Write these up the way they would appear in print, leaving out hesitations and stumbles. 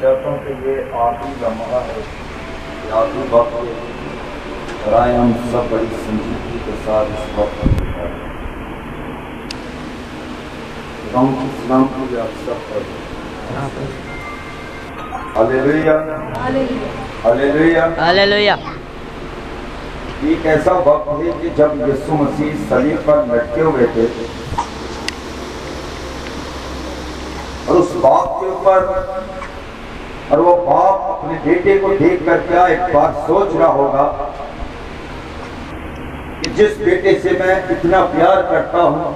चाहता हूँ कि ये आखिरी लम्हा है, ये आखिरी वक्त है और आए हम सब बड़ी संजीदगी के साथ इस वक्त इस्लाम की आप सब पर हालेलुया हालेलुया हालेलुया। एक ऐसा वक्त है कि जब यीशु मसीह सलीब पर लटके हुए थे और उस बाप के ऊपर, और वो बाप अपने बेटे को देख कर क्या एक बार सोच रहा होगा कि जिस बेटे से मैं इतना प्यार करता हूं,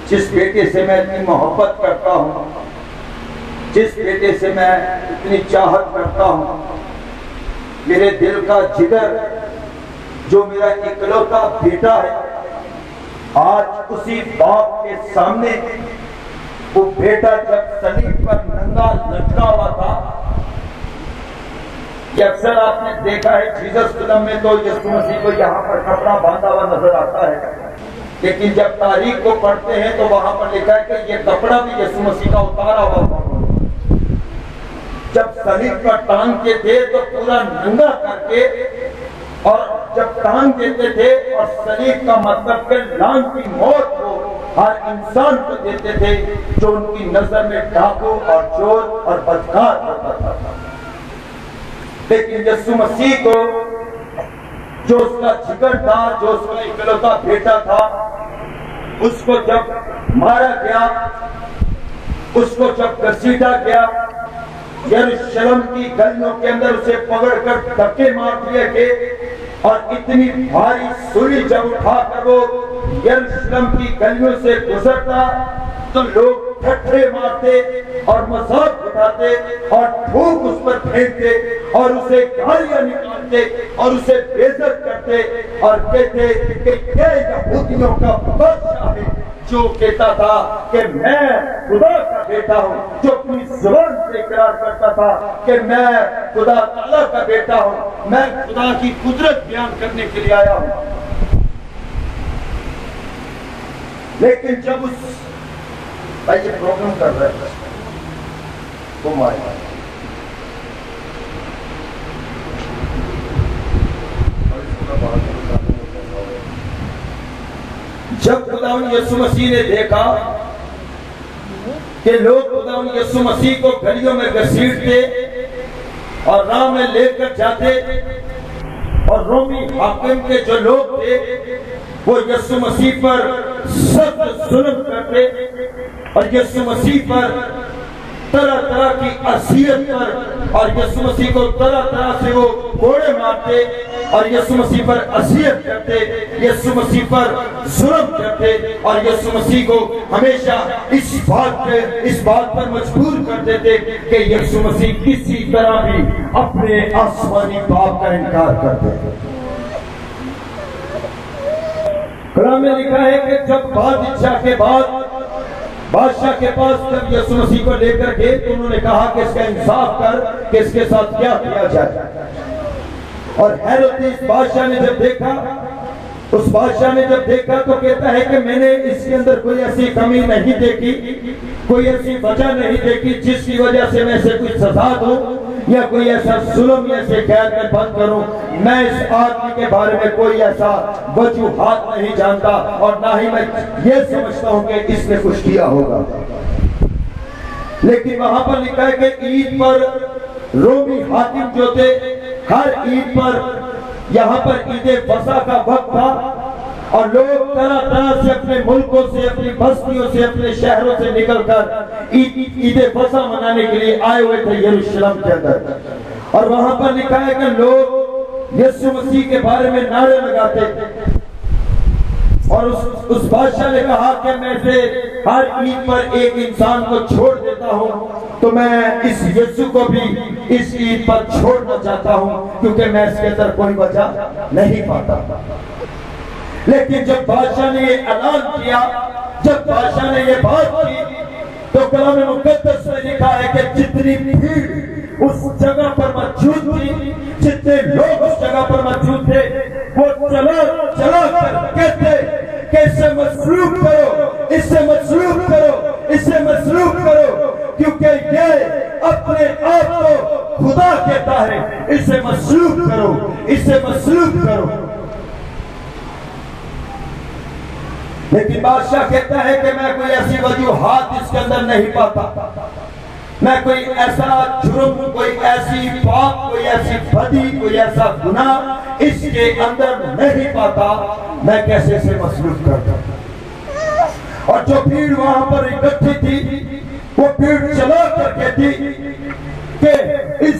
जिस बेटे से मैं इतनी मोहब्बत करता हूं, जिस बेटे से मैं इतनी चाहत करता हूं, मेरे दिल का जिगर, जो मेरा इकलौता बेटा है, आज उसी बाप के सामने वो बेटा जब सलीब पर नंगा लटका हुआ था, कि अक्सर आपने देखा है जीसस फिल्म में तो यीशु मसीह को यहाँ पर कपड़ा बांधा हुआ नजर आता है, लेकिन जब तारीख को पढ़ते हैं तो वहां पर लिखा है कि ये कपड़ा भी यीशु मसीह का उतारा हुआ था। जब सलीब पर टांग के थे तो पूरा नंगा करके, और जब टांग देते थे और सलीब का मतलब के लान की मौत को हर इंसान को देते थे जो उनकी नजर में डाकू और चोर और बदकार होता था। लेकिन यीशु मसीह को, जो उसका जिगर था, जो उसका इकलौता बेटा था, उसको जब मारा गया, उसको जब घसीटा गया, यरूशलेम की गलियों के अंदर उसे पकड़कर धक्के मार दिए गए, और इतनी भारी सूली जब उठाकर वो यरूशलेम की गलियों से गुजरता तो लोग ठट्ठे मारते और मजाक उठाते और थूक उस पर फेंकते और उसे गालियां निकालते और उसे बेइज्जत करते और कहते कि ये यहूदियों का बादशाह है, जो कहता था कि मैं खुदा का बेटा हूँ, जो अपनी जुबान से इकरार करता था कि मैं खुदा ताला का बेटा हूँ, मैं खुदा की कुदरत बयान करने के लिए आया हूँ। लेकिन जब उस भाई ये प्रॉब्लम कर रहा है तुम आए, जब खुदावन यीशु मसीह ने देखा कि लोग खुदावन यीशु मसीह को गलियों में घसीटते और राह में लेकर जाते, और रोमी हाकिम के जो लोग थे वो यीशु मसीह पर सख्त जुल्म करते और यीशु मसीह पर तरह तरह की असीयत पर, और यीशु मसीह को तरह तरह से वो कोड़े मारते और यीशु मसीह पर असीयत करते, यीशु मसीह पर जुल्म करते, और यीशु मसीह को हमेशा इस बात पर मजबूर कर देते कि यीशु मसीह किसी तरह भी अपने आसमानी बाप का इनकार करते। कुरान में लिखा है कि जब बादशाह के पास जब यीशु मसीह को लेकर गए तो उन्होंने कहा कि इसका इंसाफ कर कि इसके साथ क्या किया जाए। और हेरोदेस बादशाह ने जब देखा, उस बादशाह ने जब देखा तो कहता है कि मैंने इसके अंदर कोई ऐसी कमी नहीं देखी, कोई ऐसी वजह नहीं देखी जिसकी वजह से मैं इसे कुछ सजा दूं या कोई ऐसा जुल्म या ऐसे कैद में बंद करूं। मैं इस आदमी के बारे में कोई ऐसा वजूहात नहीं जानता और ना ही मैं ये समझता हूं कि इसने कुछ किया होगा। लेकिन वहां पर लिखा है कि ईद पर रोमी हाकिम जो थे, हर ईद पर, यहाँ पर ईद फसा का वक्त था और लोग तरह तरह से अपने मुल्कों से, अपनी बस्तियों से, अपने शहरों से निकलकर ईद फसा मनाने के लिए आए हुए थे यरूशलेम के अंदर। और वहां पर लिखा है कि लोग यीशु मसीह के बारे में नारे लगाते और उस बादशाह ने कहा कि मैं से हर ईद पर एक इंसान को छोड़ देता हूं, तो मैं इस यीशु को भी इस ईद पर छोड़ना चाहता हूं क्योंकि मैं इसके अंदर कोई वजह नहीं पाता। लेकिन जब बादशाह ने ये ऐलान किया, जब बादशाह ने ये बात की, तो कलाम मुकद्दस में लिखा है कि जितनी भीड़ उस जगह पर मौजूद थी, जितने लोग उस जगह पर मौजूद थे, वो चला कर कहते कि इसे मसलूब करो, इसे मसलूब करो, इसे मसलूब करो, क्योंकि ये अपने आप को खुदा कहता है, इसे मसलूब करो, इसे मसलूब करो। लेकिन बादशाह कहता है कि मैं कोई ऐसी वजूहात इसके अंदर नहीं पाता, मैं कोई ऐसा जुर्म, कोई ऐसी पाप, कोई ऐसी बदी, कोई ऐसा गुनाह इसके अंदर नहीं पाता, मैं कैसे इसे मसलूब करता। और जो भीड़ वहां पर इकट्ठी थी, वो भीड़ चला करके थी कि इस